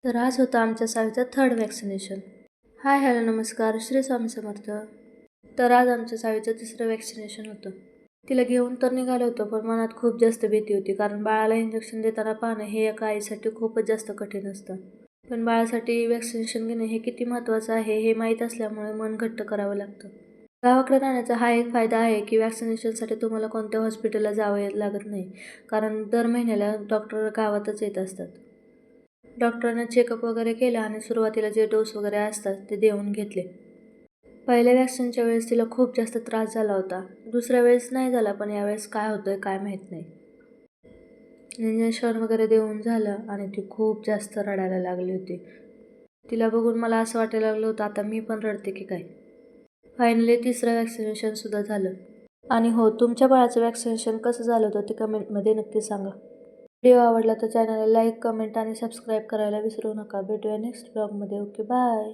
तर आज होतं आमच्या सावीचं थर्ड वॅक्सिनेशन. हाय हॅलो नमस्कार, श्री स्वामी समर्थ. तर आज आमच्या सावीचं तिसरं वॅक्सिनेशन होतं. तिला घेऊन तर निघालो होतो, पण मनात खूप जास्त भीती होती, कारण बाळाला इंजेक्शन देताना पाहणं हे एका आईसाठी खूपच जास्त कठीण असतं. पण बाळासाठी वॅक्सिनेशन घेणे हे किती महत्त्वाचं आहे हे माहीत असल्यामुळे मन घट्ट करावं लागतं. गावाकडे राहण्याचा हा एक फायदा आहे की वॅक्सिनेशनसाठी तुम्हाला कोणत्या हॉस्पिटलला जावं लागत नाही, कारण दर महिन्याला डॉक्टर गावातच येत असतात. डॉक्टरांना चेकअप वगैरे केलं आणि सुरुवातीला जे डोस वगैरे असतात ते देऊन घेतले. पहिल्या वॅक्सिनच्या वेळेस तिला खूप जास्त त्रास झाला होता. दुसऱ्या वेळेस नाही झाला, पण यावेळेस काय होतंय काय माहीत नाही. इंजेक्शन वगैरे देऊन झालं आणि ती खूप जास्त रडायला लागली होती. तिला बघून मला असं वाटायला लागलं होतं आता मी पण रडते की काय. फायनली तिसरं वॅक्सिनेशनसुद्धा झालं. आणि हो, तुमच्या बाळाचं वॅक्सिनेशन कसं झालं होतं ते कमेंटमध्ये नक्की सांगा. व्हिडिओ आवडला तर चॅनलला लाईक, कमेंट आणि सबस्क्राईब करायला विसरू नका. भेटूया नेक्स्ट ब्लॉगमध्ये. Okay, bye.